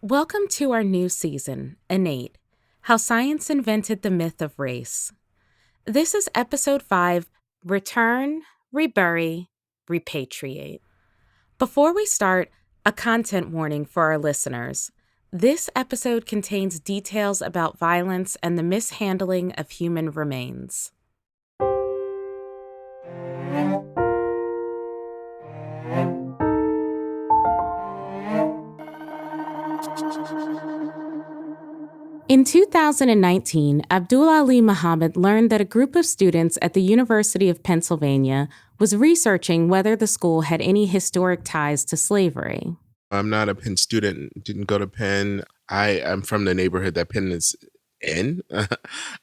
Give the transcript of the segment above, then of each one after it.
Welcome to our new season, Innate, How Science Invented the Myth of Race. This is Episode 5, Return, Rebury, Repatriate. Before we start, a content warning for our listeners. This episode contains details about violence and the mishandling of human remains. In 2019, Abdul-Aliy Muhammad learned that a group of students at the University of Pennsylvania was researching whether the school had any historic ties to slavery. I'm not a Penn student, didn't go to Penn. I'm from the neighborhood that Penn is in.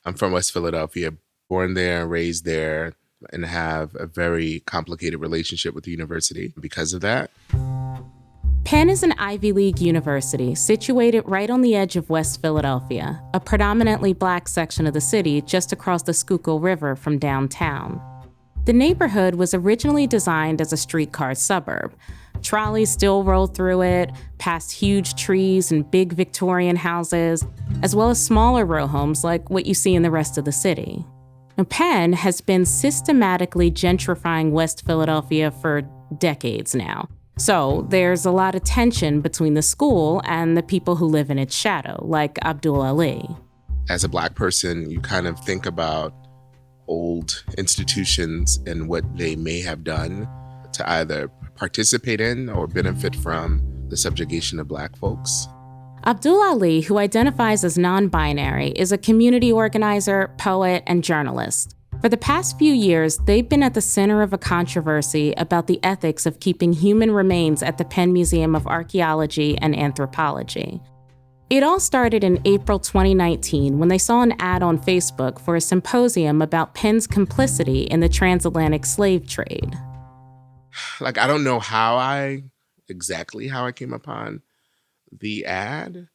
I'm from West Philadelphia, born there and raised there, and have a very complicated relationship with the university because of that. Penn is an Ivy League university situated right on the edge of West Philadelphia, a predominantly Black section of the city just across the Schuylkill River from downtown. The neighborhood was originally designed as a streetcar suburb. Trolleys still roll through it, past huge trees and big Victorian houses, as well as smaller row homes like what you see in the rest of the city. Now, Penn has been systematically gentrifying West Philadelphia for decades now. So there's a lot of tension between the school and the people who live in its shadow, like Abdul-Aliy. As a Black person, you kind of think about old institutions and what they may have done to either participate in or benefit from the subjugation of Black folks. Abdul-Aliy, who identifies as non-binary, is a community organizer, poet, and journalist. For the past few years, they've been at the center of a controversy about the ethics of keeping human remains at the Penn Museum of Archaeology and Anthropology. It all started in April 2019 when they saw an ad on Facebook for a symposium about Penn's complicity in the transatlantic slave trade. I don't know exactly how I came upon the ad,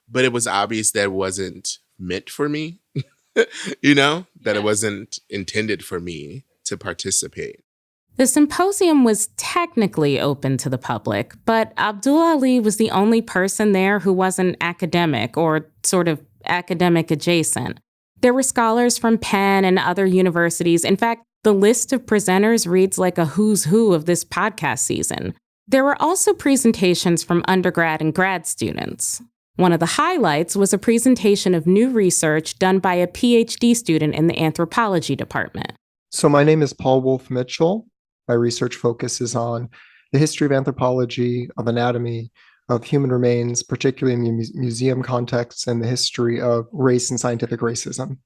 but it was obvious that it wasn't meant for me. That it wasn't intended for me to participate. The symposium was technically open to the public, but Abdul-Aliy was the only person there who wasn't academic or sort of academic adjacent. There were scholars from Penn and other universities. In fact, the list of presenters reads like a who's who of this podcast season. There were also presentations from undergrad and grad students. One of the highlights was a presentation of new research done by a PhD student in the Anthropology department. So my name is Paul Wolfe Mitchell. My research focuses on the history of anthropology, of anatomy, of human remains, particularly in the museum context, and the history of race and scientific racism.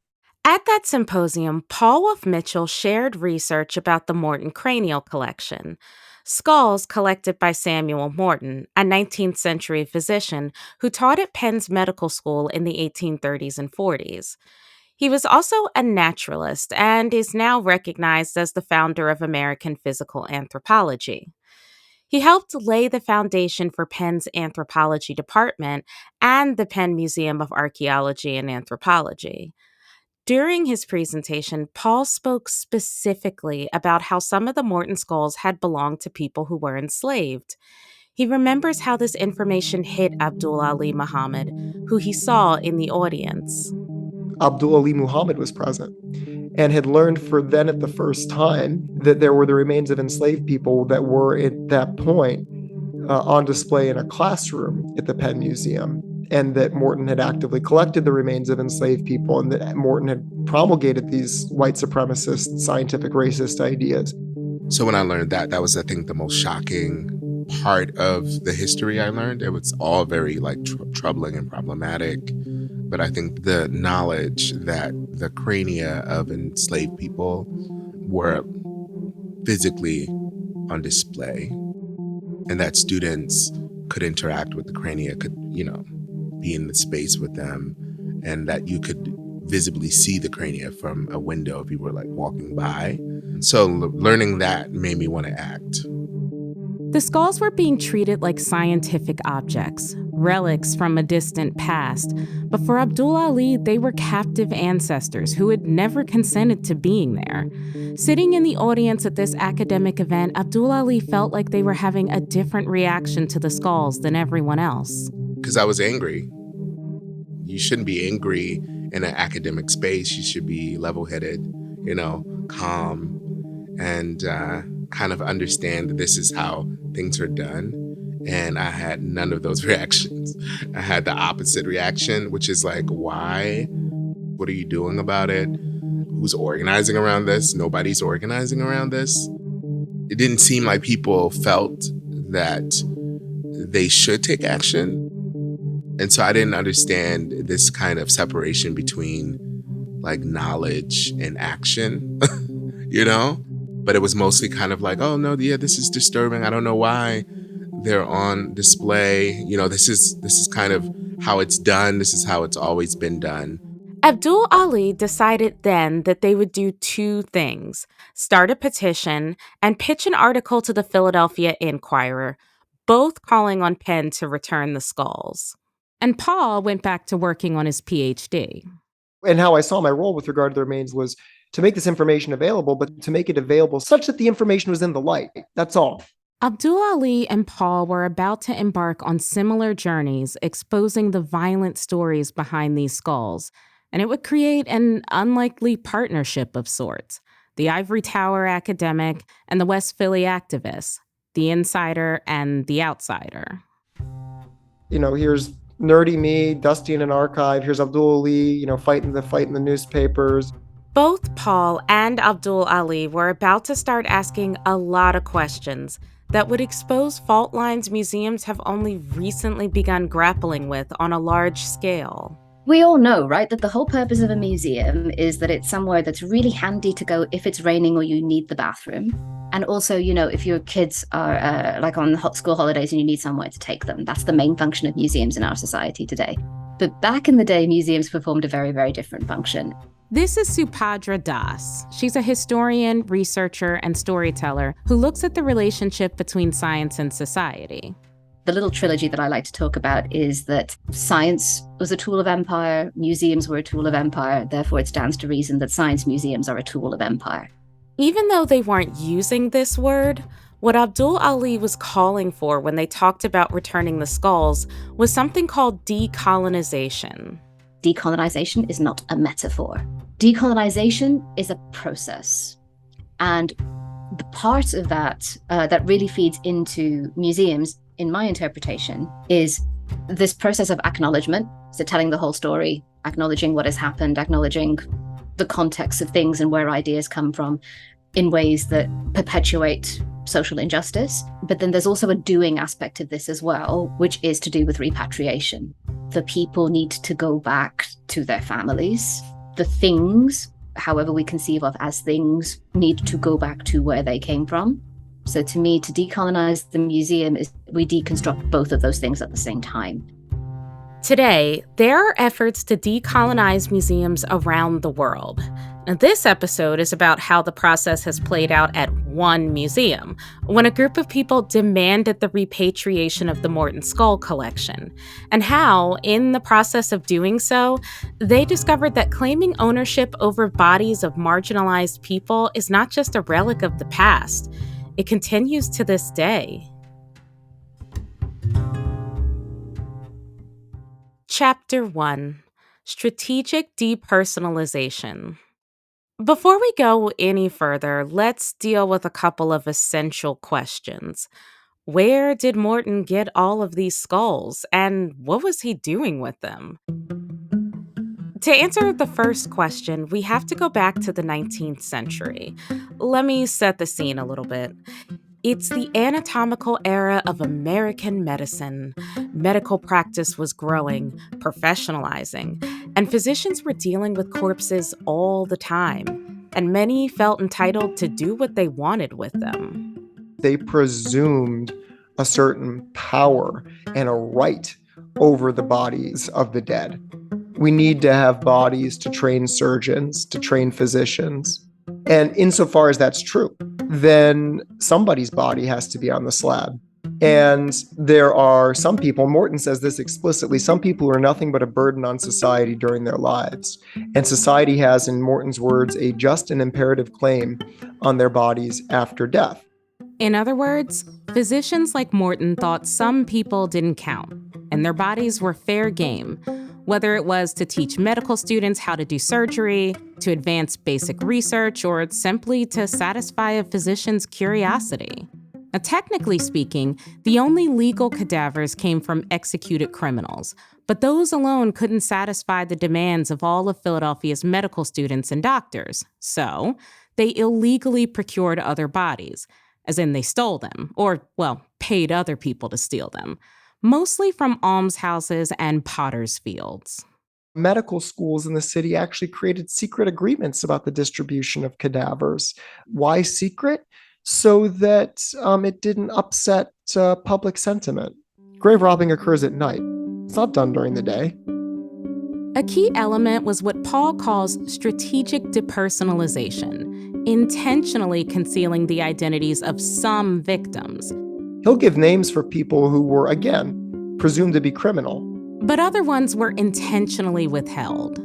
At that symposium, Paul Wolfe Mitchell shared research about the Morton cranial collection, skulls collected by Samuel Morton, a 19th century physician who taught at Penn's medical school in the 1830s and 40s. He was also a naturalist and is now recognized as the founder of American physical anthropology. He helped lay the foundation for Penn's anthropology department and the Penn Museum of Archaeology and Anthropology. During his presentation, Paul spoke specifically about how some of the Morton skulls had belonged to people who were enslaved. He remembers how this information hit Abdul-Aliy Muhammad, who he saw in the audience. Abdul-Aliy Muhammad was present and had learned for then at the first time that there were the remains of enslaved people that were at that point on display in a classroom at the Penn Museum, and that Morton had actively collected the remains of enslaved people, and that Morton had promulgated these white supremacist, scientific, racist ideas. So when I learned that was, I think, the most shocking part of the history I learned. It was all very troubling and problematic. But I think the knowledge that the crania of enslaved people were physically on display, and that students could interact with the crania, could, be in the space with them, and that you could visibly see the crania from a window if you were walking by. So learning that made me want to act. The skulls were being treated like scientific objects, relics from a distant past, but for Abdul-Aliy, they were captive ancestors who had never consented to being there. Sitting in the audience at this academic event, Abdul-Aliy felt like they were having a different reaction to the skulls than everyone else. because I was angry. You shouldn't be angry in an academic space. You should be level-headed, calm, and kind of understand that this is how things are done. And I had none of those reactions. I had the opposite reaction, which is like, why? What are you doing about it? Who's organizing around this? Nobody's organizing around this. It didn't seem like people felt that they should take action. And so I didn't understand this kind of separation between like knowledge and action, But it was mostly kind of like, oh no, yeah, this is disturbing. I don't know why they're on display. This is kind of how it's done. This is how it's always been done. Abdul-Aliy decided then that they would do two things: start a petition and pitch an article to the Philadelphia Inquirer, both calling on Penn to return the skulls. And Paul went back to working on his PhD. And how I saw my role with regard to the remains was to make this information available, but to make it available such that the information was in the light. That's all. Abdul-Aliy and Paul were about to embark on similar journeys, exposing the violent stories behind these skulls, and it would create an unlikely partnership of sorts: the Ivory Tower academic and the West Philly activist, the insider and the outsider. Here's nerdy me, dusty in an archive. Here's Abdul-Aliy, fighting the fight in the newspapers. Both Paul and Abdul-Aliy were about to start asking a lot of questions that would expose fault lines museums have only recently begun grappling with on a large scale. We all know, right, that the whole purpose of a museum is that it's somewhere that's really handy to go if it's raining or you need the bathroom. And also, if your kids are like on school holidays and you need somewhere to take them. That's the main function of museums in our society today. But back in the day, museums performed a very, very different function. This is Subhadra Das. She's a historian, researcher, and storyteller who looks at the relationship between science and society. The little trilogy that I like to talk about is that science was a tool of empire, museums were a tool of empire, therefore it stands to reason that science museums are a tool of empire. Even though they weren't using this word, what Abdul-Aliy was calling for when they talked about returning the skulls was something called decolonization. Decolonization is not a metaphor. Decolonization is a process. And the part of that that really feeds into museums, in my interpretation, is this process of acknowledgement. So telling the whole story, acknowledging what has happened, acknowledging the context of things and where ideas come from in ways that perpetuate social injustice. But then there's also a doing aspect of this as well, which is to do with repatriation. The people need to go back to their families. The things, however we conceive of as things, need to go back to where they came from. So to me, to decolonize the museum is we deconstruct both of those things at the same time. Today, there are efforts to decolonize museums around the world. Now, this episode is about how the process has played out at one museum, when a group of people demanded the repatriation of the Morton Skull collection, and how, in the process of doing so, they discovered that claiming ownership over bodies of marginalized people is not just a relic of the past. It continues to this day. Chapter 1: Strategic Depersonalization. Before we go any further, let's deal with a couple of essential questions. Where did Morton get all of these skulls, and what was he doing with them? To answer the first question, we have to go back to the 19th century. Let me set the scene a little bit. It's the anatomical era of American medicine. Medical practice was growing, professionalizing, and physicians were dealing with corpses all the time, and many felt entitled to do what they wanted with them. They presumed a certain power and a right over the bodies of the dead. We need to have bodies to train surgeons, to train physicians. And insofar as that's true, then somebody's body has to be on the slab. And there are some people, Morton says this explicitly, some people who are nothing but a burden on society during their lives. And society has, in Morton's words, a just and imperative claim on their bodies after death. In other words, physicians like Morton thought some people didn't count, and their bodies were fair game. Whether it was to teach medical students how to do surgery, to advance basic research, or simply to satisfy a physician's curiosity. Now, technically speaking, the only legal cadavers came from executed criminals, but those alone couldn't satisfy the demands of all of Philadelphia's medical students and doctors. So, they illegally procured other bodies, as in they stole them, or, well, paid other people to steal them, mostly from almshouses and potter's fields. Medical schools in the city actually created secret agreements about the distribution of cadavers. Why secret? So that it didn't upset public sentiment. Grave robbing occurs at night. It's not done during the day. A key element was what Paul calls strategic depersonalization, intentionally concealing the identities of some victims. He'll give names for people who were, again, presumed to be criminal. But other ones were intentionally withheld.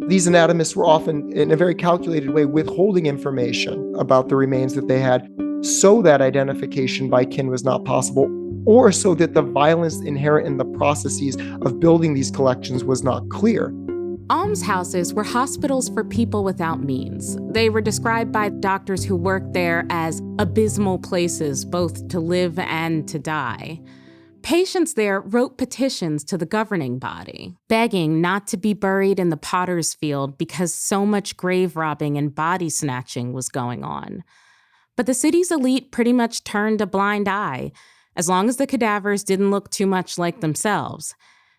These anatomists were often, in a very calculated way, withholding information about the remains that they had so that identification by kin was not possible, or so that the violence inherent in the processes of building these collections was not clear. Almshouses were hospitals for people without means. They were described by doctors who worked there as abysmal places, both to live and to die. Patients there wrote petitions to the governing body, begging not to be buried in the potter's field because so much grave robbing and body snatching was going on. But the city's elite pretty much turned a blind eye, as long as the cadavers didn't look too much like themselves.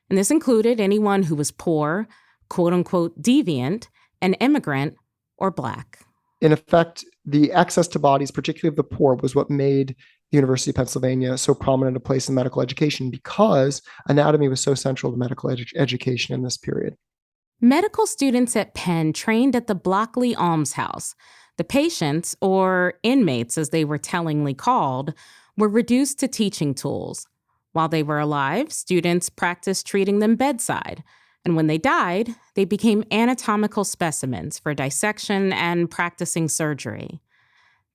And this included anyone who was poor, quote-unquote deviant, an immigrant, or Black. In effect, the access to bodies, particularly of the poor, was what made the University of Pennsylvania so prominent a place in medical education, because anatomy was so central to medical education in this period. Medical students at Penn trained at the Blockley Almshouse. The patients, or inmates as they were tellingly called, were reduced to teaching tools. While they were alive, students practiced treating them bedside. And when they died, they became anatomical specimens for dissection and practicing surgery.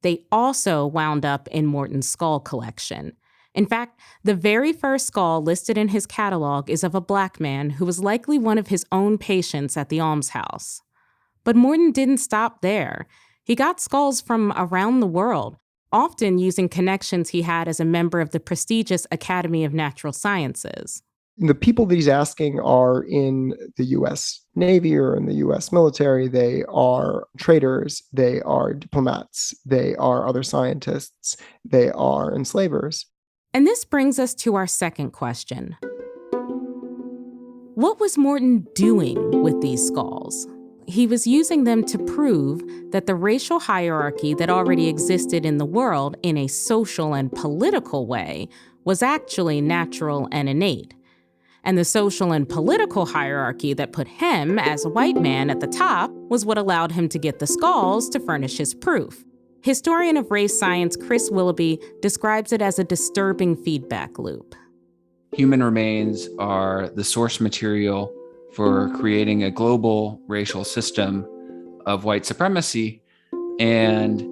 They also wound up in Morton's skull collection. In fact, the very first skull listed in his catalog is of a Black man who was likely one of his own patients at the almshouse. But Morton didn't stop there. He got skulls from around the world, often using connections he had as a member of the prestigious Academy of Natural Sciences. The people that he's asking are in the U.S. Navy or in the U.S. military. They are traders. They are diplomats. They are other scientists. They are enslavers. And this brings us to our second question. What was Morton doing with these skulls? He was using them to prove that the racial hierarchy that already existed in the world in a social and political way was actually natural and innate. And the social and political hierarchy that put him, as a white man, at the top was what allowed him to get the skulls to furnish his proof. Historian of race science Chris Willoughby describes it as a disturbing feedback loop. Human remains are the source material for creating a global racial system of white supremacy, and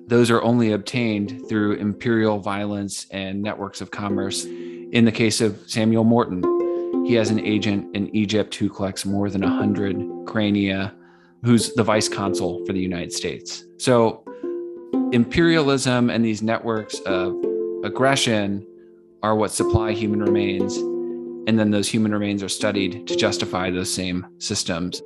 those are only obtained through imperial violence and networks of commerce. In the case of Samuel Morton, he has an agent in Egypt who collects more than 100 crania, who's the vice consul for the United States. So imperialism and these networks of aggression are what supply human remains, and then those human remains are studied to justify those same systems.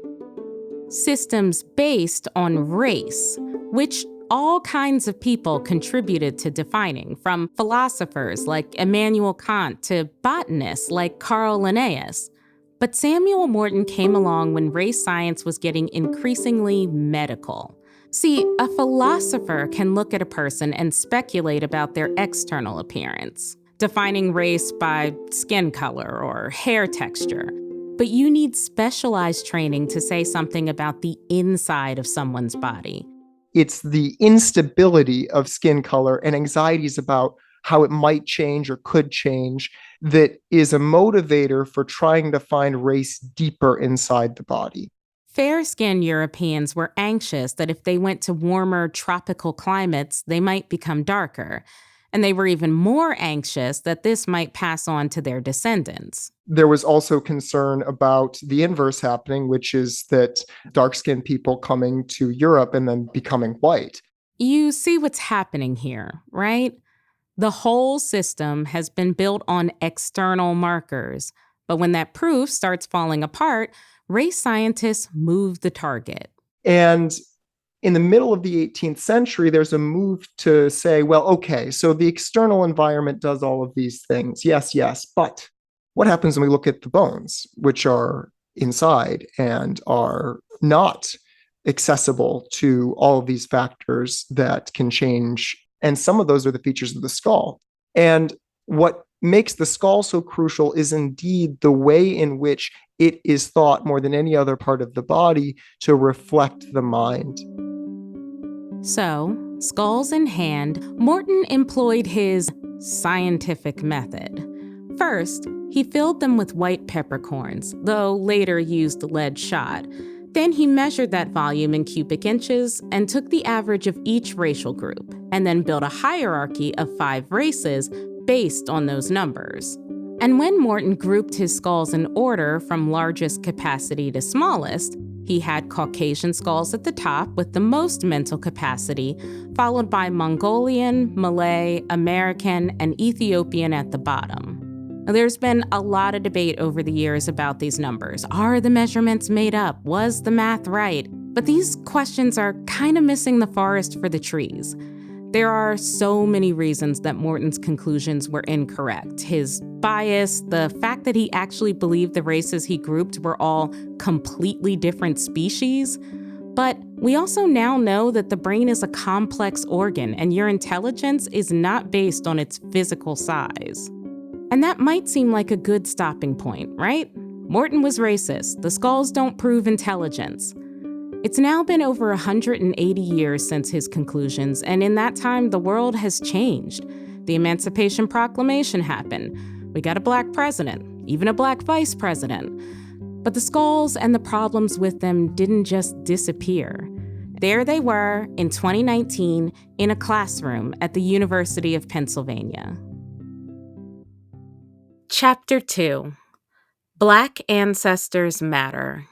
Systems based on race, which all kinds of people contributed to defining, from philosophers like Immanuel Kant to botanists like Carl Linnaeus. But Samuel Morton came along when race science was getting increasingly medical. See, a philosopher can look at a person and speculate about their external appearance, defining race by skin color or hair texture. But you need specialized training to say something about the inside of someone's body. It's the instability of skin color and anxieties about how it might change or could change that is a motivator for trying to find race deeper inside the body. Fair-skinned Europeans were anxious that if they went to warmer tropical climates, they might become darker. And they were even more anxious that this might pass on to their descendants. There was also concern about the inverse happening, which is that dark-skinned people coming to Europe and then becoming white. You see what's happening here, right? The whole system has been built on external markers. But when that proof starts falling apart, race scientists move the target. And in the middle of the 18th century, there's a move to say, well, okay, so the external environment does all of these things. Yes, but what happens when we look at the bones, which are inside and are not accessible to all of these factors that can change? And some of those are the features of the skull. And what makes the skull so crucial is indeed the way in which it is thought more than any other part of the body to reflect the mind. So, skulls in hand, Morton employed his scientific method. First, he filled them with white peppercorns, though later used lead shot. Then he measured that volume in cubic inches and took the average of each racial group, and then built a hierarchy of 5 races based on those numbers. And when Morton grouped his skulls in order from largest capacity to smallest, he had Caucasian skulls at the top with the most mental capacity, followed by Mongolian, Malay, American, and Ethiopian at the bottom. There's been a lot of debate over the years about these numbers. Are the measurements made up? Was the math right? But these questions are kind of missing the forest for the trees. There are so many reasons that Morton's conclusions were incorrect. His bias, the fact that he actually believed the races he grouped were all completely different species. But we also now know that the brain is a complex organ and your intelligence is not based on its physical size. And that might seem like a good stopping point, right? Morton was racist. The skulls don't prove intelligence. It's now been over 180 years since his conclusions, and in that time, the world has changed. The Emancipation Proclamation happened. We got a black president, even a black vice president. But the skulls and the problems with them didn't just disappear. There they were in 2019 in a classroom at the University of Pennsylvania. Chapter 2: Black Ancestors Matter.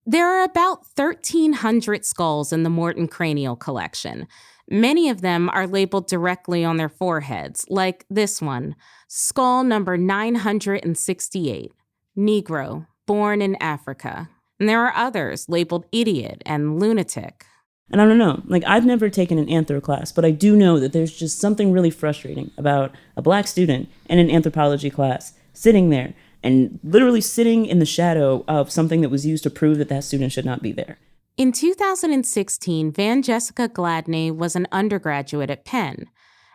There are about 1,300 skulls in the Morton cranial collection. Many of them are labeled directly on their foreheads, like this one, skull number 968, Negro, born in Africa. And there are others labeled idiot and lunatic. And I don't know, I've never taken an anthro class, but I do know that there's just something really frustrating about a black student in an anthropology class sitting there and literally sitting in the shadow of something that was used to prove that that student should not be there. In 2016, Van Jessica Gladney was an undergraduate at Penn.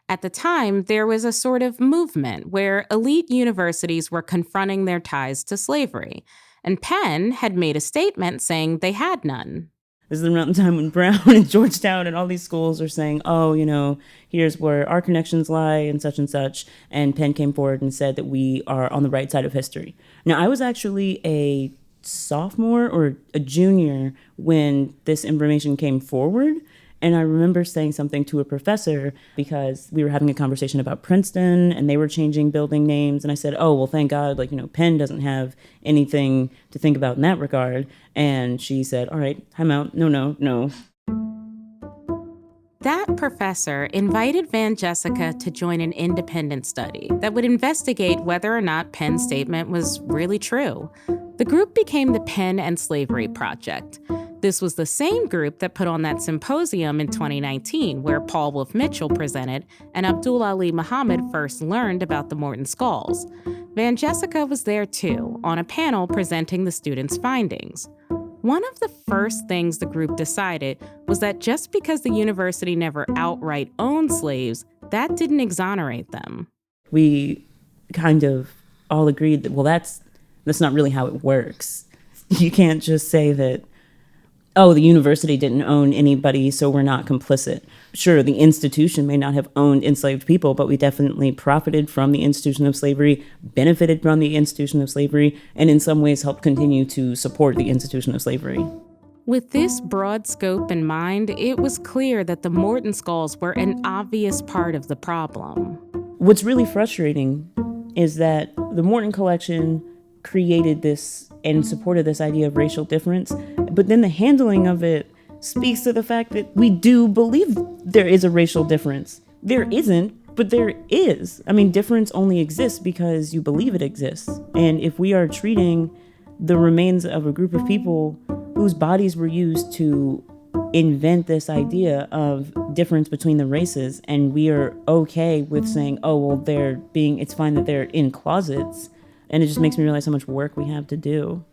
At the time, there was a sort of movement where elite universities were confronting their ties to slavery, and Penn had made a statement saying they had none. This is around the time when Brown and Georgetown and all these schools are saying, here's where our connections lie and such, and Penn came forward and said that we are on the right side of history. Now, I was actually a sophomore or a junior when this information came forward, and I remember saying something to a professor because we were having a conversation about Princeton and they were changing building names, and I said, oh, well, thank God, Penn doesn't have anything to think about in that regard. And she said, all right, time out. No. That professor invited Van Jessica to join an independent study that would investigate whether or not Penn's statement was really true. The group became the Penn and Slavery Project. This was the same group that put on that symposium in 2019 where Paul Wolfe Mitchell presented and Abdul-Aliy Muhammad first learned about the Morton skulls. Van Jessica was there too, on a panel presenting the students' findings. One of the first things the group decided was that just because the university never outright owned slaves, that didn't exonerate them. We kind of all agreed that, well, that's not really how it works. You can't just say that, oh, the university didn't own anybody, so we're not complicit. Sure, the institution may not have owned enslaved people, but we definitely profited from the institution of slavery, benefited from the institution of slavery, and in some ways helped continue to support the institution of slavery. With this broad scope in mind, it was clear that the Morton skulls were an obvious part of the problem. What's really frustrating is that the Morton collection created this and supported this idea of racial difference, but then the handling of it speaks to the fact that we do believe there is a racial difference. There isn't, but there is. I mean, difference only exists because you believe it exists. And if we are treating the remains of a group of people whose bodies were used to invent this idea of difference between the races, and we are okay with saying, oh, well, it's fine that they're in closets, and it just makes me realize how much work we have to do.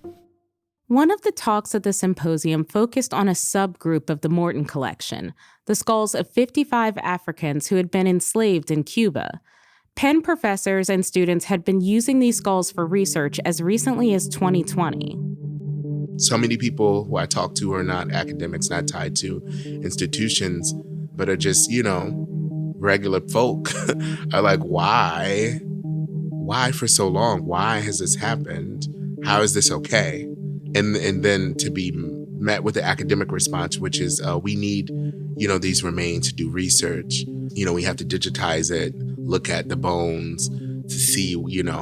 One of the talks at the symposium focused on a subgroup of the Morton collection, the skulls of 55 Africans who had been enslaved in Cuba. Penn professors and students had been using these skulls for research as recently as 2020. So many people who I talk to are not academics, not tied to institutions, but are just, regular folk are like, why? Why for so long? Why has this happened? How is this okay? And then to be met with the academic response, which is we need, these remains to do research. We have to digitize it, look at the bones to see,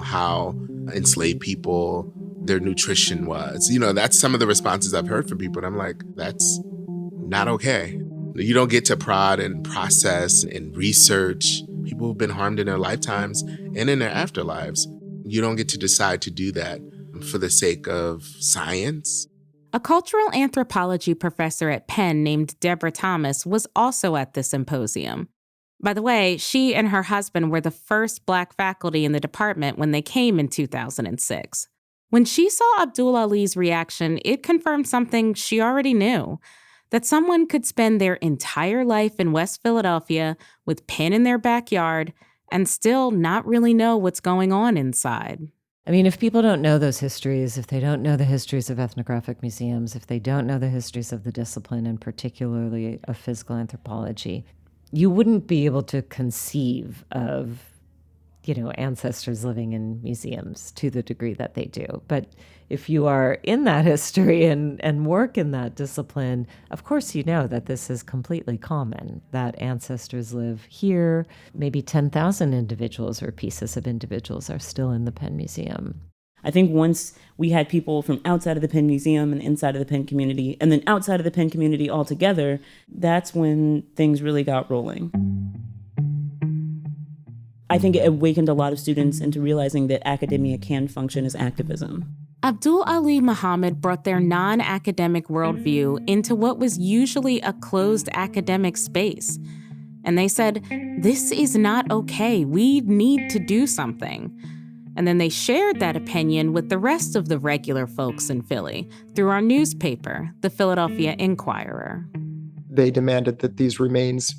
how enslaved people, their nutrition was. That's some of the responses I've heard from people. And I'm like, that's not okay. You don't get to prod and process and research people who've been harmed in their lifetimes and in their afterlives. You don't get to decide to do that for the sake of science. A cultural anthropology professor at Penn named Deborah Thomas was also at the symposium. By the way, she and her husband were the first Black faculty in the department when they came in 2006. When she saw Abdul-Aliy's reaction, it confirmed something she already knew, that someone could spend their entire life in West Philadelphia with Penn in their backyard and still not really know what's going on inside. I mean, if people don't know those histories, if they don't know the histories of ethnographic museums, if they don't know the histories of the discipline, and particularly of physical anthropology, you wouldn't be able to conceive of, ancestors living in museums to the degree that they do. But if you are in that history and work in that discipline, of course you know that this is completely common, that ancestors live here. Maybe 10,000 individuals or pieces of individuals are still in the Penn Museum. I think once we had people from outside of the Penn Museum and inside of the Penn community, and then outside of the Penn community altogether, that's when things really got rolling. I think it awakened a lot of students into realizing that academia can function as activism. Abdul-Aliy Muhammad brought their non-academic worldview into what was usually a closed academic space. And they said, this is not okay. We need to do something. And then they shared that opinion with the rest of the regular folks in Philly through our newspaper, the Philadelphia Inquirer. They demanded that these remains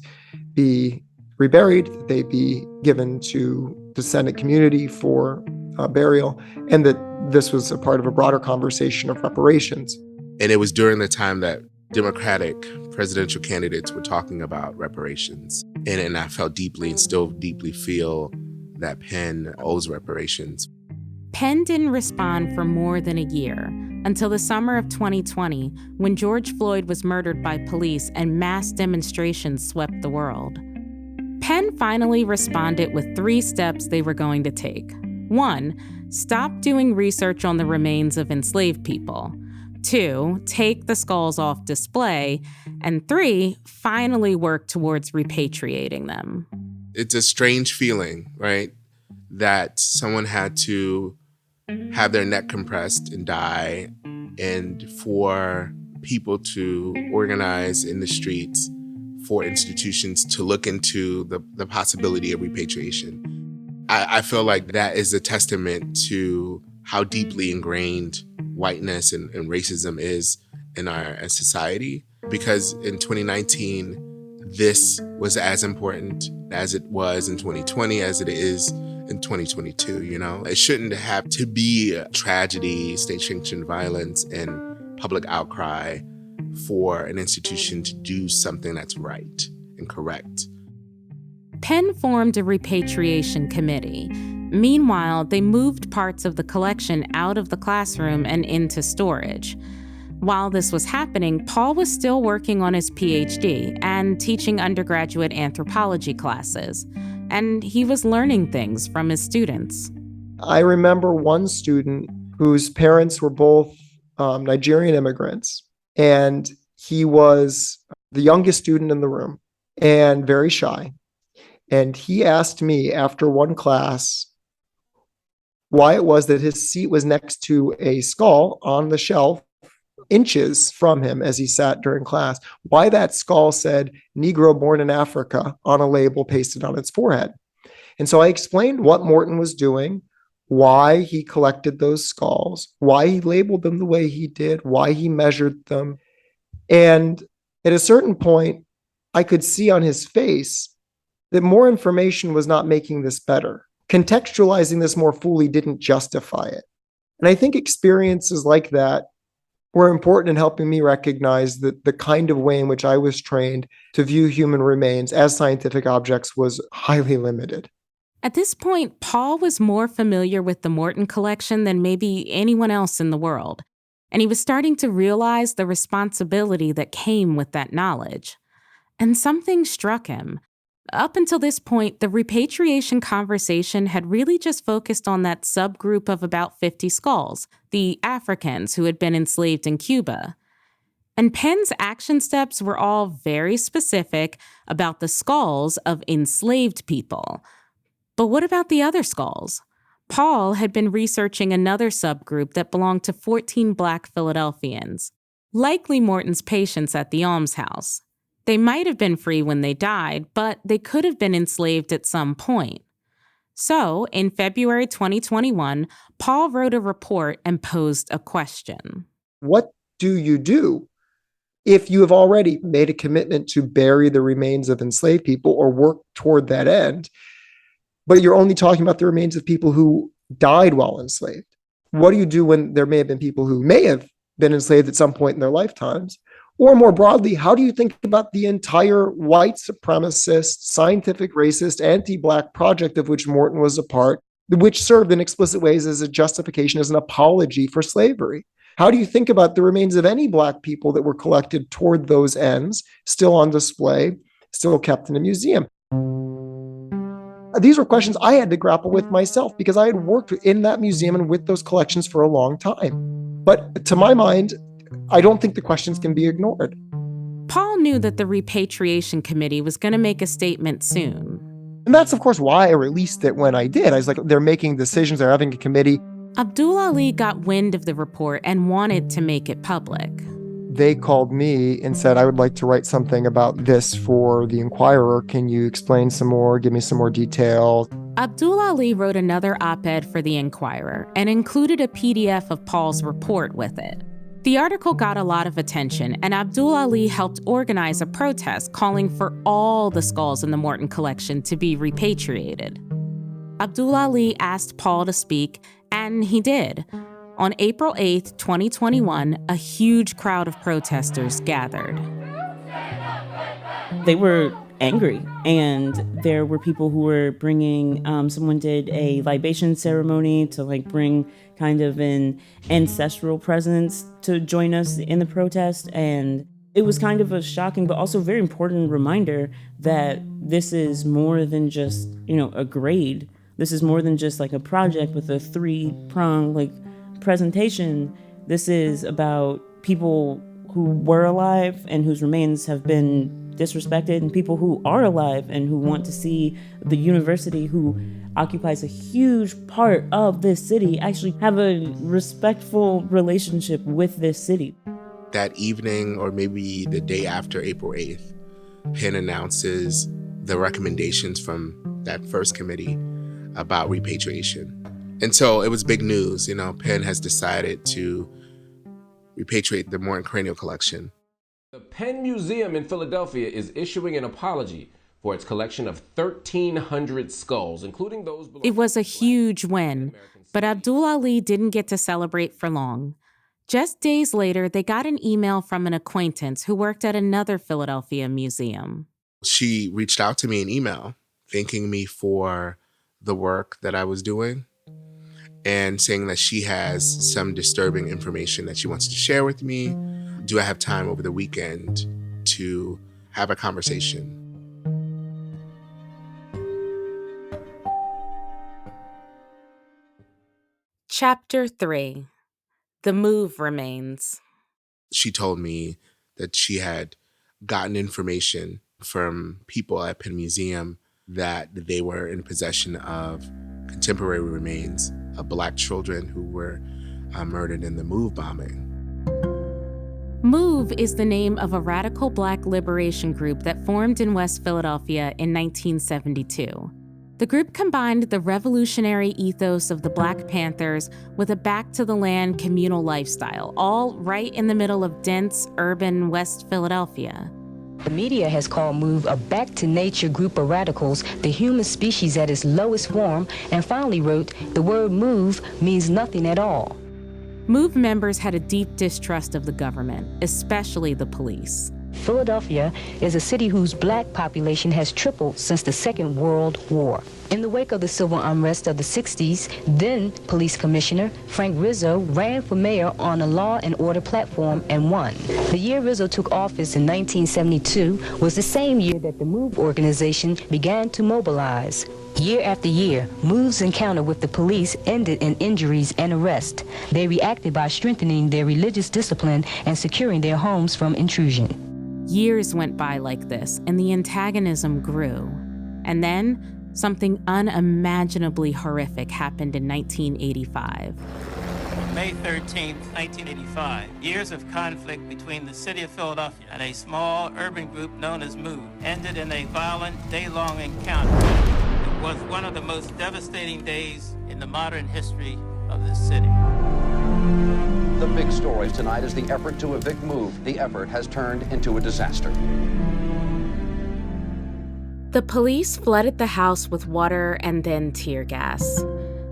be reburied, that they be given to the descendant community for burial, and that this was a part of a broader conversation of reparations. And it was during the time that Democratic presidential candidates were talking about reparations. And I felt deeply and still deeply feel that Penn owes reparations. Penn didn't respond for more than a year, until the summer of 2020, when George Floyd was murdered by police and mass demonstrations swept the world. Penn finally responded with 3 steps they were going to take. 1, stop doing research on the remains of enslaved people. 2, take the skulls off display. And 3, finally work towards repatriating them. It's a strange feeling, right? That someone had to have their neck compressed and die, and for people to organize in the streets, for institutions to look into the possibility of repatriation. I feel like that is a testament to how deeply ingrained whiteness and racism is in our society. Because in 2019, this was as important as it was in 2020, as it is in 2022, It shouldn't have to be a tragedy, state-sanctioned violence, and public outcry for an institution to do something that's right and correct. Penn formed a repatriation committee. Meanwhile, they moved parts of the collection out of the classroom and into storage. While this was happening, Paul was still working on his PhD and teaching undergraduate anthropology classes, and he was learning things from his students. I remember one student whose parents were both Nigerian immigrants, and he was the youngest student in the room and very shy. And he asked me after one class why it was that his seat was next to a skull on the shelf, inches from him as he sat during class, why that skull said Negro born in Africa on a label pasted on its forehead. And so I explained what Morton was doing, why he collected those skulls, why he labeled them the way he did, why he measured them. And at a certain point, I could see on his face that more information was not making this better. Contextualizing this more fully didn't justify it. And I think experiences like that were important in helping me recognize that the kind of way in which I was trained to view human remains as scientific objects was highly limited. At this point, Paul was more familiar with the Morton collection than maybe anyone else in the world, and he was starting to realize the responsibility that came with that knowledge. And something struck him. Up until this point, the repatriation conversation had really just focused on that subgroup of about 50 skulls, the Africans who had been enslaved in Cuba. And Penn's action steps were all very specific about the skulls of enslaved people. But what about the other skulls? Paul had been researching another subgroup that belonged to 14 Black Philadelphians, likely Morton's patients at the almshouse. They might have been free when they died, but they could have been enslaved at some point. So, in February 2021, Paul wrote a report and posed a question. What do you do if you have already made a commitment to bury the remains of enslaved people or work toward that end, but you're only talking about the remains of people who died while enslaved? What do you do when there may have been people who may have been enslaved at some point in their lifetimes? Or more broadly, how do you think about the entire white supremacist, scientific racist, anti-Black project of which Morton was a part, which served in explicit ways as a justification, as an apology for slavery? How do you think about the remains of any Black people that were collected toward those ends, still on display, still kept in a museum? These were questions I had to grapple with myself because I had worked in that museum and with those collections for a long time. But to my mind, I don't think the questions can be ignored. Paul knew that the Repatriation Committee was going to make a statement soon. And that's, of course, why I released it when I did. I was like, they're making decisions, they're having a committee. Abdul-Aliy got wind of the report and wanted to make it public. They called me and said, I would like to write something about this for the Inquirer. Can you explain some more, give me some more detail? Abdul-Aliy wrote another op-ed for the Inquirer and included a PDF of Paul's report with it. The article got a lot of attention, and Abdul-Aliy helped organize a protest calling for all the skulls in the Morton collection to be repatriated. Abdul-Aliy asked Paul to speak, and he did. On April 8, 2021, a huge crowd of protesters gathered. They were angry, and there were people who were bringing, someone did a libation ceremony to bring kind of an ancestral presence to join us in the protest. And it was kind of a shocking but also very important reminder that this is more than just, a grade. This is more than just a project with a 3-prong presentation. This is about people who were alive and whose remains have been disrespected, and people who are alive and who want to see the university, who occupies a huge part of this city, actually have a respectful relationship with this city. That evening, or maybe the day after April 8th, Penn announces the recommendations from that first committee about repatriation. And so it was big news. Penn has decided to repatriate the Morton cranial collection. The Penn Museum in Philadelphia is issuing an apology for its collection of 1,300 skulls, including those belonging. It was a huge win, but Abdul-Aliy didn't get to celebrate for long. Just days later, they got an email from an acquaintance who worked at another Philadelphia museum. She reached out to me in email, thanking me for the work that I was doing. and saying that she has some disturbing information that she wants to share with me. Do I have time over the weekend to have a conversation? Chapter 3: The Move Remains. She told me that she had gotten information from people at Penn Museum that they were in possession of contemporary remains of Black children who were murdered in the Move bombing. MOVE is the name of a radical Black liberation group that formed in West Philadelphia in 1972. The group combined the revolutionary ethos of the Black Panthers with a back-to-the-land communal lifestyle, all right in the middle of dense, urban West Philadelphia. The media has called MOVE a back-to-nature group of radicals, the human species at its lowest form, and finally wrote, the word MOVE means nothing at all. MOVE members had a deep distrust of the government, especially the police. Philadelphia is a city whose Black population has tripled since the Second World War. In the wake of the civil unrest of the 60s, then Police Commissioner Frank Rizzo ran for mayor on a law and order platform and won. The year Rizzo took office in 1972 was the same year that the MOVE organization began to mobilize. Year after year, MOVE's encounter with the police ended in injuries and arrest. They reacted by strengthening their religious discipline and securing their homes from intrusion. Years went by like this, and the antagonism grew. And then, something unimaginably horrific happened in 1985. May 13, 1985, years of conflict between the city of Philadelphia and a small urban group known as MOVE ended in a violent day-long encounter. It was one of the most devastating days in the modern history of this city. The big story tonight is the effort to evict MOVE. The effort has turned into a disaster. The police flooded the house with water and then tear gas.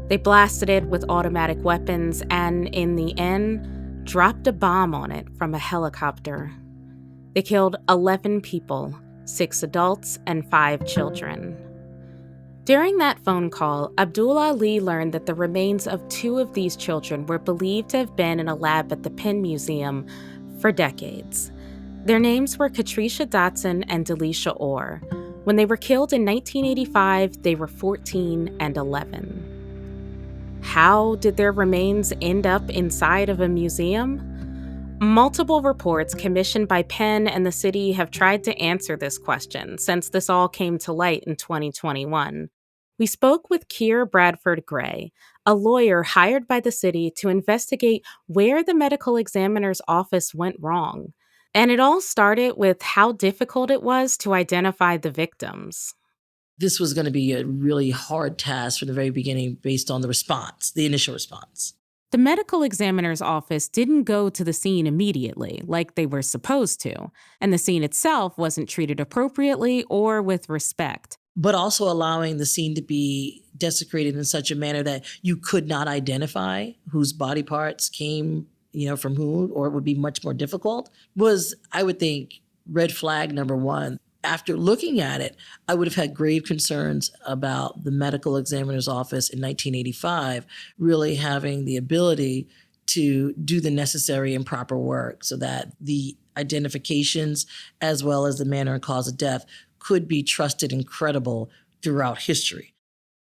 They blasted it with automatic weapons and, in the end, dropped a bomb on it from a helicopter. They killed 11 people, 6 adults and 5 children. During that phone call, Abdul-Aliy learned that the remains of 2 of these children were believed to have been in a lab at the Penn Museum for decades. Their names were Katricia Dotson and Delisha Orr. When they were killed in 1985, they were 14 and 11. How did their remains end up inside of a museum? Multiple reports commissioned by Penn and the city have tried to answer this question since this all came to light in 2021. We spoke with Keir Bradford Gray, a lawyer hired by the city to investigate where the medical examiner's office went wrong. And it all started with how difficult it was to identify the victims. This was going to be a really hard task from the very beginning based on the response, the initial response. The medical examiner's office didn't go to the scene immediately, like they were supposed to, and the scene itself wasn't treated appropriately or with respect. But also allowing the scene to be desecrated in such a manner that you could not identify whose body parts came, from who, or it would be much more difficult, was, I would think, red flag number one. After looking at it, I would have had grave concerns about the medical examiner's office in 1985 really having the ability to do the necessary and proper work so that the identifications as well as the manner and cause of death could be trusted and credible throughout history.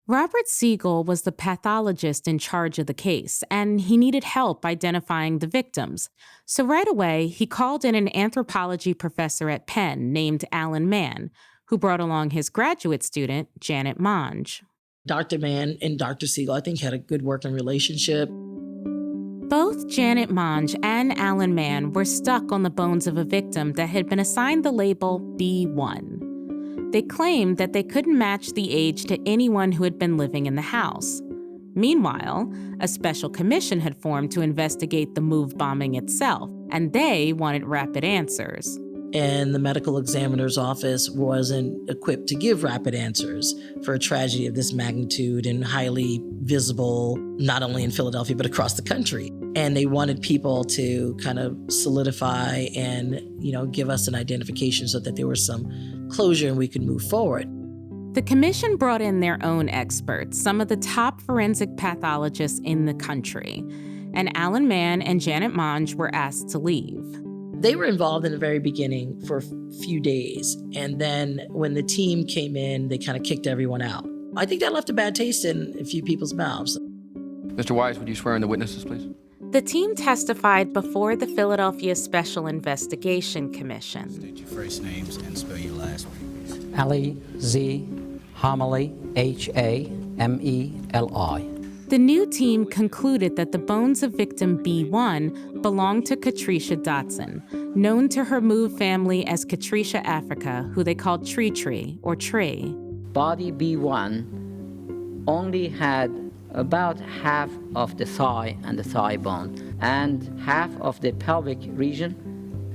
Robert Siegel was the pathologist in charge of the case, and he needed help identifying the victims. So right away, he called in an anthropology professor at Penn named Alan Mann, who brought along his graduate student, Janet Monge. Dr. Mann and Dr. Siegel, I think, had a good working relationship. Both Janet Monge and Alan Mann were stuck on the bones of a victim that had been assigned the label B1. They claimed that they couldn't match the age to anyone who had been living in the house. Meanwhile, a special commission had formed to investigate the MOVE bombing itself, and they wanted rapid answers. And the medical examiner's office wasn't equipped to give rapid answers for a tragedy of this magnitude and highly visible, not only in Philadelphia, but across the country. And they wanted people to kind of solidify and, give us an identification so that there was some closure and we could move forward. The commission brought in their own experts, some of the top forensic pathologists in the country, and Alan Mann and Janet Monge were asked to leave. They were involved in the very beginning for a few days, and then when the team came in, they kind of kicked everyone out. I think that left a bad taste in a few people's mouths. Mr. Wise, would you swear in the witnesses, please? The team testified before the Philadelphia Special Investigation Commission. State your first names and spell your last name, please. Ali Z. Hameli, Hameli. The new team concluded that the bones of victim B1 belonged to Katricia Dotson, known to her Move family as Katricia Africa, who they called Tree or Tree. Body B1 only had about half of the thigh and the thigh bone, and half of the pelvic region.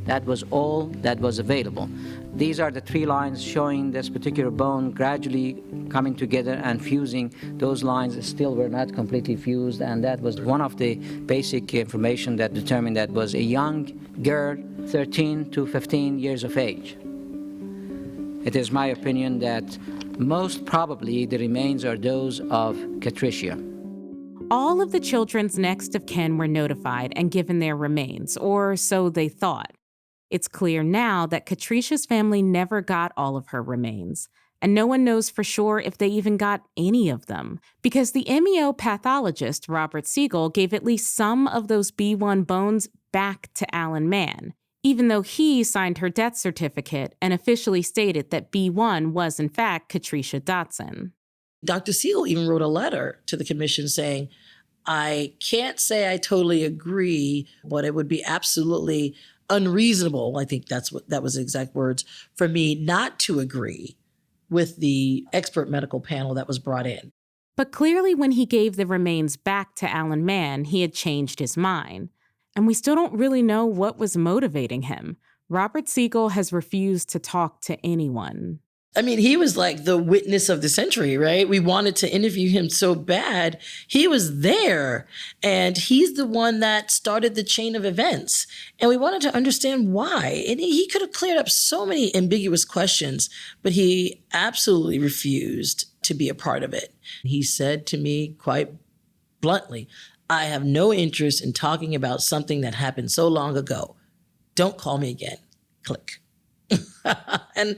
That was all that was available. These are the 3 lines showing this particular bone gradually coming together and fusing. Those lines still were not completely fused, and that was one of the basic information that determined that was a young girl, 13 to 15 years of age. It is my opinion that most probably the remains are those of Katricia. All of the children's next of kin were notified and given their remains, or so they thought. It's clear now that Katricia's family never got all of her remains, and no one knows for sure if they even got any of them, because the MEO pathologist, Robert Siegel, gave at least some of those B1 bones back to Alan Mann, even though he signed her death certificate and officially stated that B1 was in fact Katricia Dotson. Dr. Siegel even wrote a letter to the commission saying, I can't say I totally agree, but it would be absolutely unreasonable, I think that was the exact words, for me not to agree with the expert medical panel that was brought in. But clearly when he gave the remains back to Alan Mann, he had changed his mind. And we still don't really know what was motivating him. Robert Siegel has refused to talk to anyone. I mean, he was like the witness of the century, right? We wanted to interview him so bad. He was there, and he's the one that started the chain of events. And we wanted to understand why. And he could have cleared up so many ambiguous questions, but he absolutely refused to be a part of it. He said to me quite bluntly, I have no interest in talking about something that happened so long ago. Don't call me again. Click. And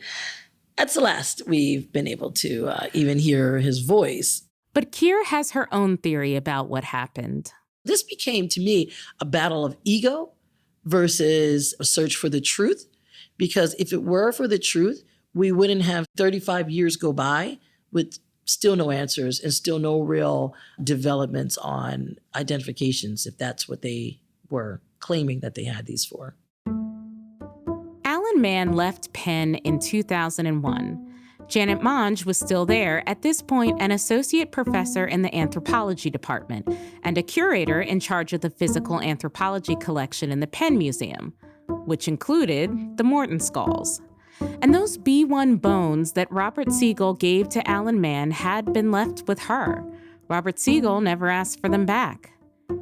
that's the last we've been able to even hear his voice. But Keir has her own theory about what happened. This became, to me, a battle of ego versus a search for the truth. Because if it were for the truth, we wouldn't have 35 years go by with still no answers and still no real developments on identifications, if that's what they were claiming that they had these for. Alan Mann left Penn in 2001. Janet Monge was still there, at this point an associate professor in the anthropology department and a curator in charge of the physical anthropology collection in the Penn Museum, which included the Morton skulls. And those B1 bones that Robert Siegel gave to Alan Mann had been left with her. Robert Siegel never asked for them back.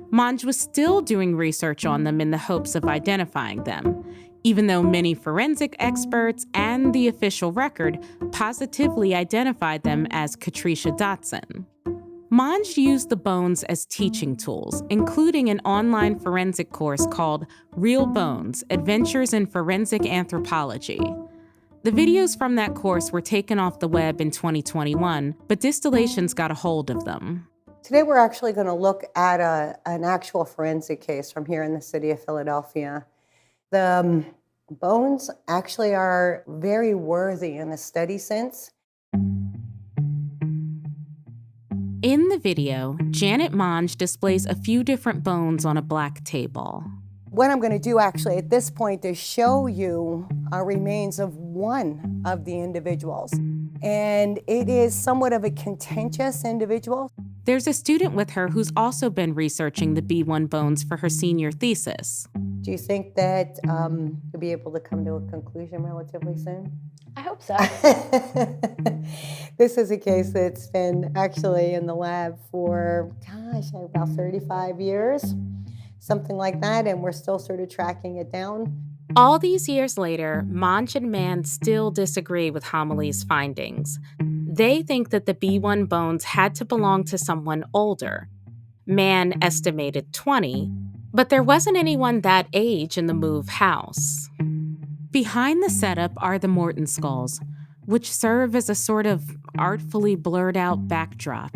Monge was still doing research on them in the hopes of identifying them, even though many forensic experts and the official record positively identified them as Katricia Dotson. Monge used the bones as teaching tools, including an online forensic course called Real Bones: Adventures in Forensic Anthropology. The videos from that course were taken off the web in 2021, but Distillations got a hold of them. Today we're actually going to look at an actual forensic case from here in the city of Philadelphia. The bones actually are very worthy in the study sense. In the video, Janet Monge displays a few different bones on a black table. What I'm going to do actually at this point is show you remains of one of the individuals. And it is somewhat of a contentious individual. There's a student with her who's also been researching the B1 bones for her senior thesis. Do you think that you'll be able to come to a conclusion relatively soon? I hope so. This is a case that's been actually in the lab for, about 35 years, something like that, and we're still sort of tracking it down. All these years later, Monge and Mann still disagree with Hameli's findings. They think that the B1 bones had to belong to someone older. Man estimated 20, but there wasn't anyone that age in the Move house. Behind the setup are the Morton skulls, which serve as a sort of artfully blurred out backdrop.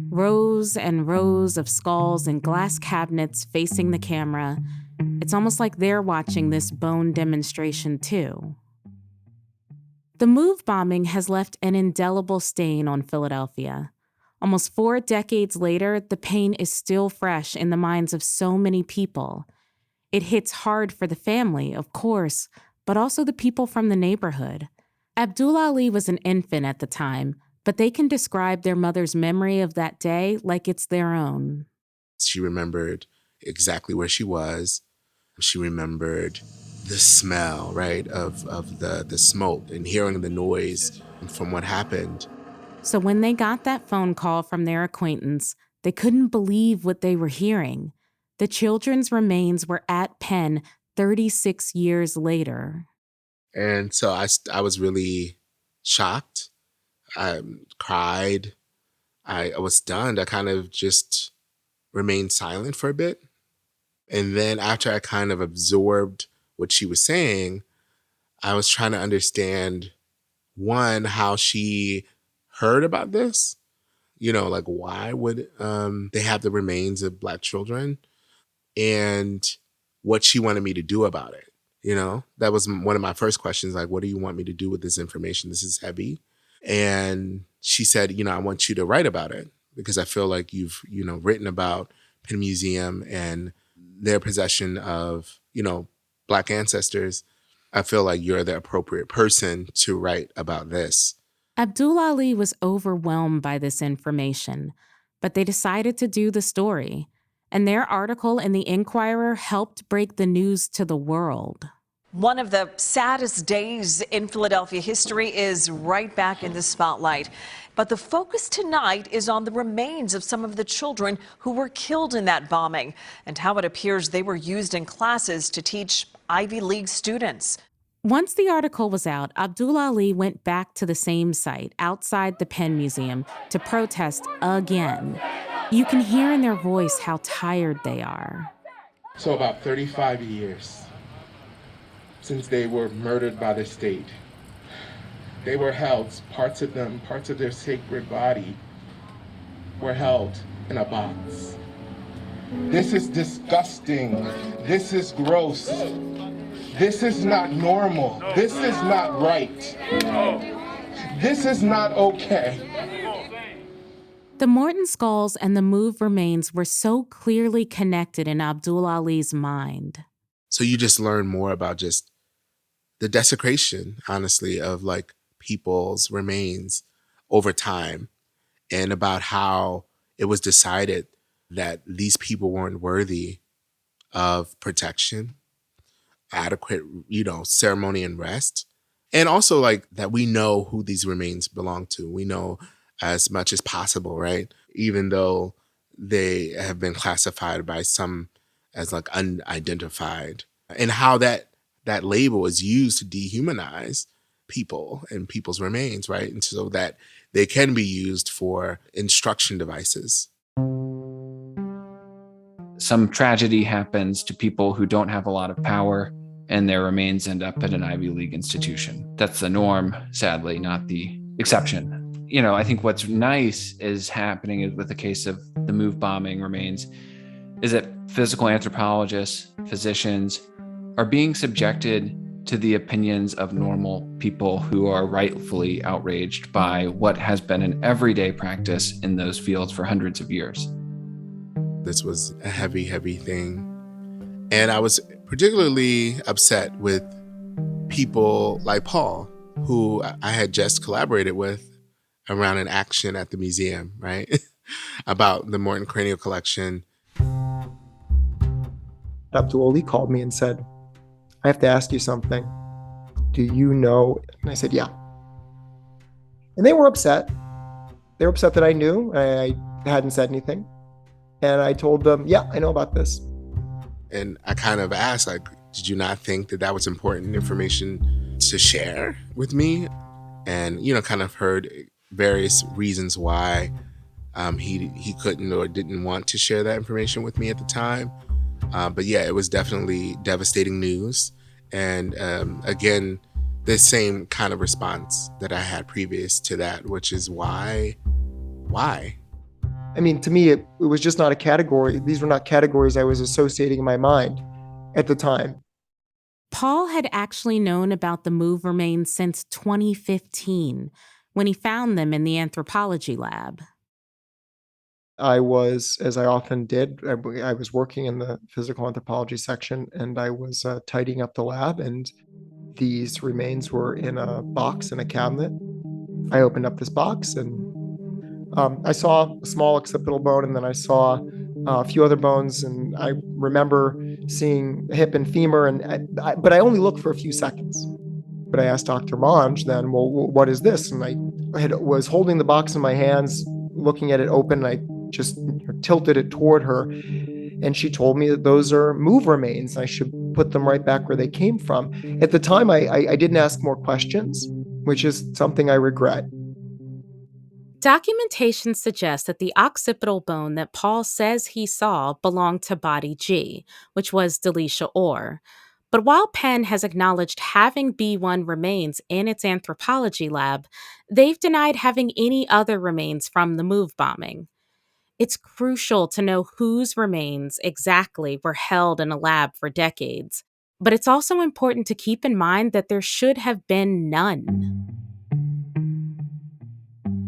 Rows and rows of skulls in glass cabinets facing the camera. It's almost like they're watching this bone demonstration too. The Move bombing has left an indelible stain on Philadelphia. Almost 4 decades later, the pain is still fresh in the minds of so many people. It hits hard for the family, of course, but also the people from the neighborhood. Abdul-Aliy was an infant at the time, but they can describe their mother's memory of that day like it's their own. She remembered exactly where she was. She remembered the smell, right, of the smoke and hearing the noise from what happened. So when they got that phone call from their acquaintance, they couldn't believe what they were hearing. The children's remains were at Penn 36 years later. And so I was really shocked. I cried. I was stunned. I kind of just remained silent for a bit. And then after I kind of absorbed what she was saying, I was trying to understand, one, how she heard about this. You know, like, why would they have the remains of Black children? And what she wanted me to do about it. You know, that was one of my first questions, like, what do you want me to do with this information? This is heavy. And she said, you know, I want you to write about it because I feel like you've, you know, written about Penn Museum and their possession of, you know, Black ancestors. I feel like you're the appropriate person to write about this. Abdul-Aliy was overwhelmed by this information, but they decided to do the story. And their article in the Inquirer helped break the news to the world. One of the saddest days in Philadelphia history is right back in the spotlight. But the focus tonight is on the remains of some of the children who were killed in that bombing and how it appears they were used in classes to teach Ivy League students. Once the article was out, Abdul-Aliy went back to the same site outside the Penn Museum to protest again. You can hear in their voice how tired they are. So about 35 years since they were murdered by the state. They were held, parts of their sacred body were held in a box. This is disgusting. This is gross. This is not normal. This is not right. This is not okay. The Morton skulls and the Move remains were so clearly connected in Abdul-Aliy's mind. So you just learn more about just the desecration, honestly, of like people's remains over time, and about how it was decided that these people weren't worthy of protection, adequate, you know, ceremony and rest. And also like that we know who these remains belong to. We know as much as possible, right? Even though they have been classified by some as like unidentified. And how that label is used to dehumanize people and people's remains, right? And so that they can be used for instruction devices. Some tragedy happens to people who don't have a lot of power and their remains end up at an Ivy League institution. That's the norm, sadly, not the exception. You know, I think what's nice is happening with the case of the Move bombing remains is that physical anthropologists, physicians are being subjected to the opinions of normal people who are rightfully outraged by what has been an everyday practice in those fields for hundreds of years. This was a heavy, heavy thing. And I was particularly upset with people like Paul, who I had just collaborated with around an action at the museum, right? About the Morton Cranial Collection. Abdul-Aliy called me and said, I have to ask you something. Do you know? And I said, yeah. And they were upset. They were upset that I knew. I hadn't said anything. And I told them, yeah, I know about this. And I kind of asked, like, did you not think that that was important information to share with me? And, you know, kind of heard various reasons why he couldn't or didn't want to share that information with me at the time. But yeah, it was definitely devastating news. And again, the same kind of response that I had previous to that, which is why? I mean, to me, it was just not a category. These were not categories I was associating in my mind at the time. Paul had actually known about the move remains since 2015, when he found them in the anthropology lab. I was, as I often did, I was working in the physical anthropology section, and I was tidying up the lab, and these remains were in a box in a cabinet. I opened up this box, and I saw a small occipital bone, and then I saw a few other bones, and I remember seeing hip and femur, but I only looked for a few seconds. But I asked Dr. Monge then, well, what is this? And I was holding the box in my hands, looking at it open, and I just tilted it toward her. And she told me that those are move remains. I should put them right back where they came from. At the time, I didn't ask more questions, which is something I regret. Documentation suggests that the occipital bone that Paul says he saw belonged to body G, which was Delisha Orr. But while Penn has acknowledged having B1 remains in its anthropology lab, they've denied having any other remains from the move bombing. It's crucial to know whose remains exactly were held in a lab for decades, but it's also important to keep in mind that there should have been none.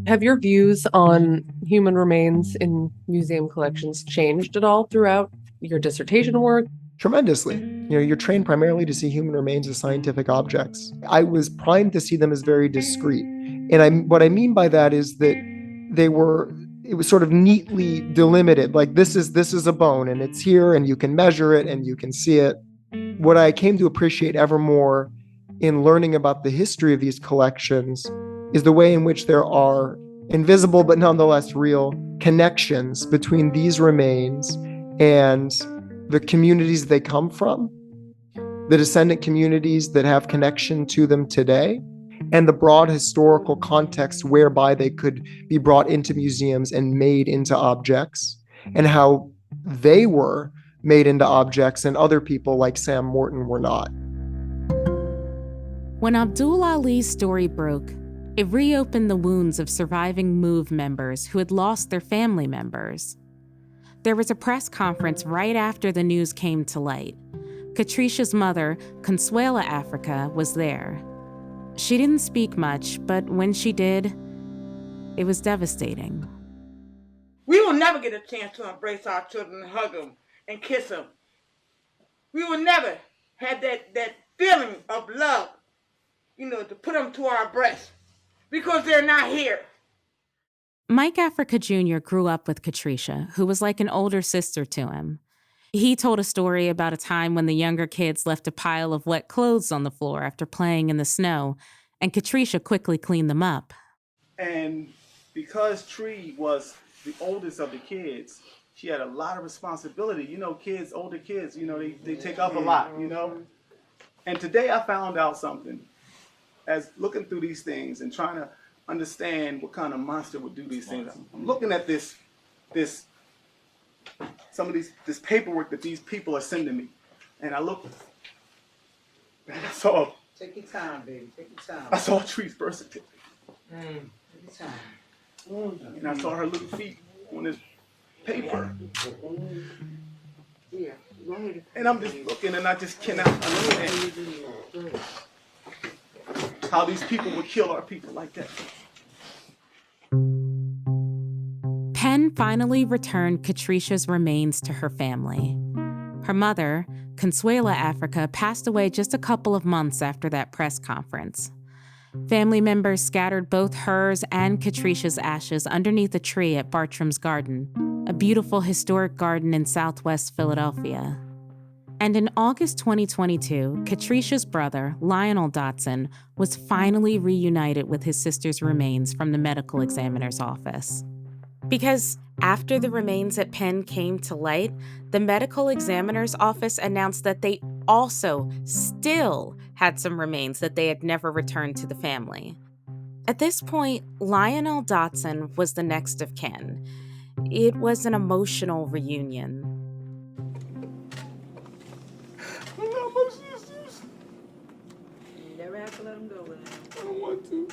Have your views on human remains in museum collections changed at all throughout your dissertation work? Tremendously. You're trained primarily to see human remains as scientific objects. I was primed to see them as very discrete. And what I mean by that is that it was sort of neatly delimited. Like this is a bone and it's here and you can measure it and you can see it. What I came to appreciate ever more in learning about the history of these collections is the way in which there are invisible but nonetheless real connections between these remains and the communities they come from, the descendant communities that have connection to them today, and the broad historical context whereby they could be brought into museums and made into objects, and how they were made into objects and other people like Sam Morton were not. When Abdul-Ali's story broke, it reopened the wounds of surviving MOVE members who had lost their family members. There was a press conference right after the news came to light. Katricia's mother, Consuela Africa, was there. She didn't speak much, but when she did, it was devastating. We will never get a chance to embrace our children and hug them and kiss them. We will never have that feeling of love, to put them to our breast because they're not here. Mike Africa Jr. grew up with Katricia, who was like an older sister to him. He told a story about a time when the younger kids left a pile of wet clothes on the floor after playing in the snow, and Katricia quickly cleaned them up. And because Tree was the oldest of the kids, she had a lot of responsibility. Older kids, they take up a lot, And today I found out something as looking through these things and trying to understand what kind of monster would do these things. I'm looking at this paperwork that these people are sending me, and I looked and I saw. Take your time, baby. Take your time. I saw Tree's birth certificate. Take your time. And I saw her little feet on this paper. Yeah. Go ahead. And I'm just looking, and I just cannot understand how these people would kill our people like that. Penn finally returned Katricia's remains to her family. Her mother, Consuela Africa, passed away just a couple of months after that press conference. Family members scattered both hers and Katricia's ashes underneath a tree at Bartram's Garden, a beautiful historic garden in southwest Philadelphia. And in August 2022, Katricia's brother, Lionel Dotson, was finally reunited with his sister's remains from the medical examiner's office. Because after the remains at Penn came to light, the medical examiner's office announced that they also still had some remains that they had never returned to the family. At this point, Lionel Dotson was the next of kin. It was an emotional reunion. You never have to let them go, William. I don't want to.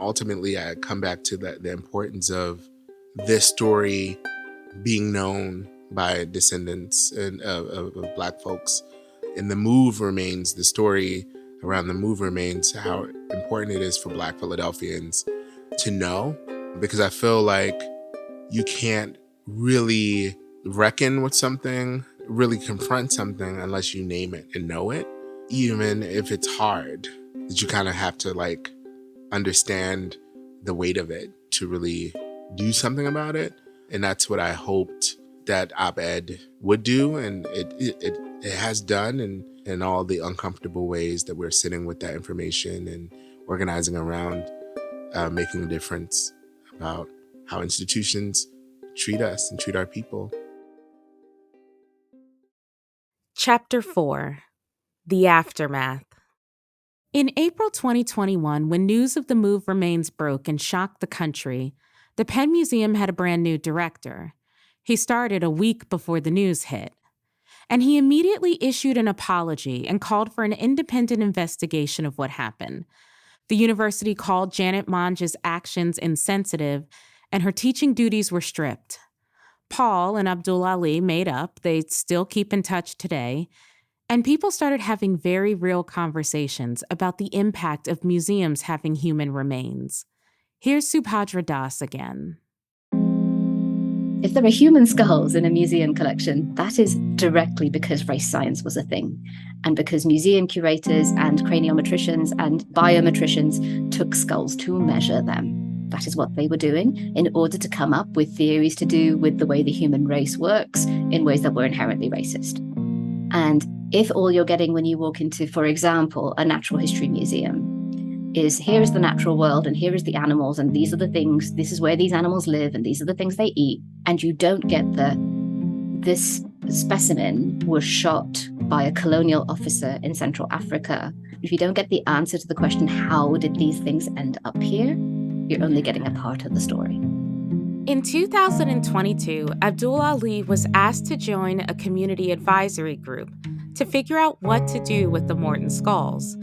Ultimately, I come back to the importance of this story being known by descendants of Black folks. And the move remains, the story around the move remains how important it is for Black Philadelphians to know, because I feel like you can't really reckon with something, really confront something unless you name it and know it, even if it's hard, that you kind of have to like understand the weight of it to really do something about it. And that's what I hoped that op-ed would do, and it has done, in all the uncomfortable ways that we're sitting with that information and organizing around making a difference about how institutions treat us and treat our people. Chapter 4: The Aftermath. In April 2021, when news of the move remains broke and shocked the country, the Penn Museum had a brand new director. He started a week before the news hit. And he immediately issued an apology and called for an independent investigation of what happened. The university called Janet Monge's actions insensitive, and her teaching duties were stripped. Paul and Abdul-Aliy made up. They still keep in touch today. And people started having very real conversations about the impact of museums having human remains. Here's Subhadra Das again. If there are human skulls in a museum collection, that is directly because race science was a thing, and because museum curators and craniometricians and biometricians took skulls to measure them. That is what they were doing in order to come up with theories to do with the way the human race works in ways that were inherently racist. And if all you're getting when you walk into, for example, a natural history museum is here is the natural world and here is the animals and these are the things, this is where these animals live and these are the things they eat, and you don't get this specimen was shot by a colonial officer in Central Africa, if you don't get the answer to the question, how did these things end up here, you're only getting a part of the story. In 2022, Abdul-Aliy was asked to join a community advisory group to figure out what to do with the Morton skulls.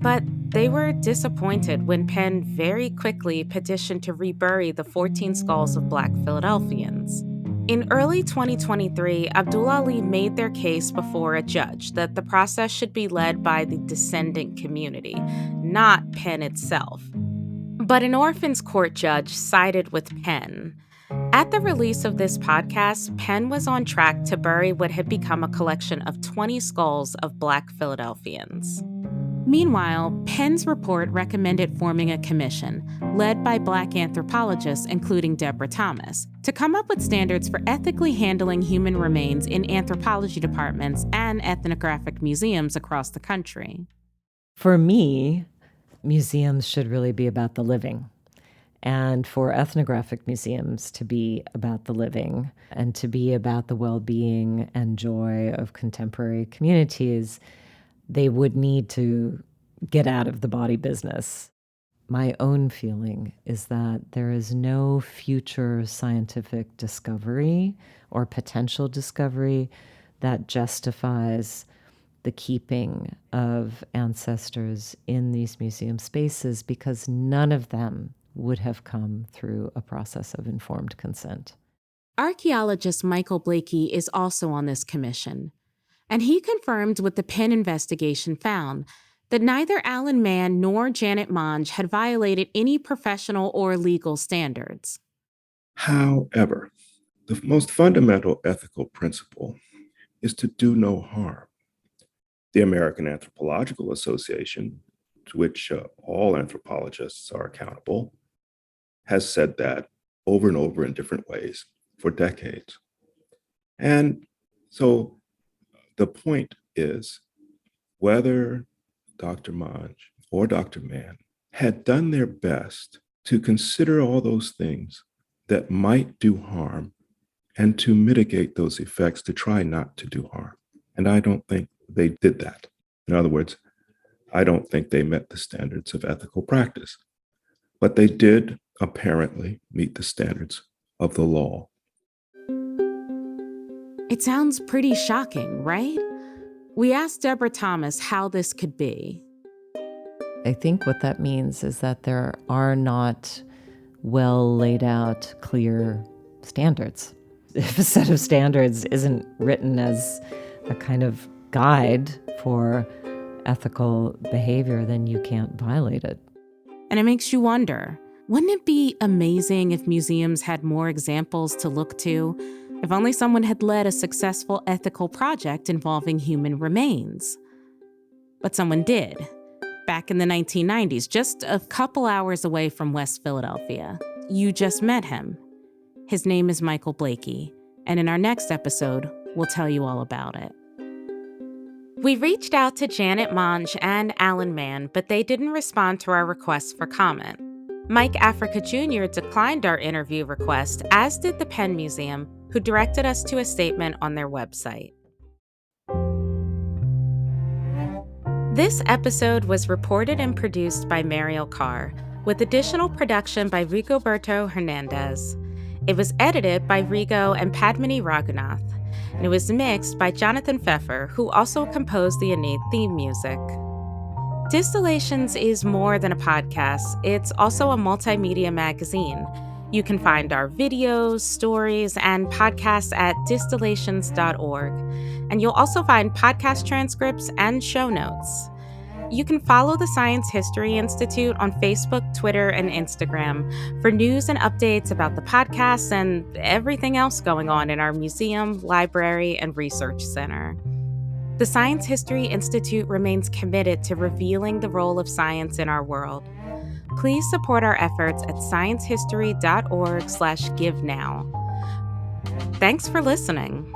But they were disappointed when Penn very quickly petitioned to rebury the 14 skulls of Black Philadelphians. In early 2023, Abdul-Aliy made their case before a judge that the process should be led by the descendant community, not Penn itself. But an orphans court judge sided with Penn. At the release of this podcast, Penn was on track to bury what had become a collection of 20 skulls of Black Philadelphians. Meanwhile, Penn's report recommended forming a commission, led by Black anthropologists, including Deborah Thomas, to come up with standards for ethically handling human remains in anthropology departments and ethnographic museums across the country. For me, museums should really be about the living. And for ethnographic museums to be about the living and to be about the well-being and joy of contemporary communities, they would need to get out of the body business. My own feeling is that there is no future scientific discovery or potential discovery that justifies the keeping of ancestors in these museum spaces, because none of them would have come through a process of informed consent. Archaeologist Michael Blakey is also on this commission, and he confirmed what the Penn investigation found, that neither Alan Mann nor Janet Monge had violated any professional or legal standards. However, the most fundamental ethical principle is to do no harm. The American Anthropological Association, to which all anthropologists are accountable, has said that over and over in different ways for decades. And so the point is whether Dr. Monge or Dr. Mann had done their best to consider all those things that might do harm and to mitigate those effects to try not to do harm. And I don't think they did that. In other words, I don't think they met the standards of ethical practice, but they did apparently meet the standards of the law. It sounds pretty shocking, right? We asked Deborah Thomas how this could be. I think what that means is that there are not well laid out, clear standards. If a set of standards isn't written as a kind of guide for ethical behavior, then you can't violate it. And it makes you wonder, wouldn't it be amazing if museums had more examples to look to? If only someone had led a successful ethical project involving human remains. But someone did. Back in the 1990s, just a couple hours away from West Philadelphia. You just met him. His name is Michael Blakey, and in our next episode, we'll tell you all about it. We reached out to Janet Monge and Alan Mann, but they didn't respond to our requests for comment. Mike Africa Jr. declined our interview request, as did the Penn Museum, who directed us to a statement on their website. This episode was reported and produced by Mariel Carr, with additional production by Rigoberto Hernandez. It was edited by Rigo and Padmini Raghunath, and it was mixed by Jonathan Pfeffer, who also composed the innate theme music. Distillations is more than a podcast. It's also a multimedia magazine. You can find our videos, stories, and podcasts at distillations.org. And you'll also find podcast transcripts and show notes. You can follow the Science History Institute on Facebook, Twitter, and Instagram for news and updates about the podcasts and everything else going on in our museum, library, and research center. The Science History Institute remains committed to revealing the role of science in our world. Please support our efforts at sciencehistory.org/givenow. Thanks for listening.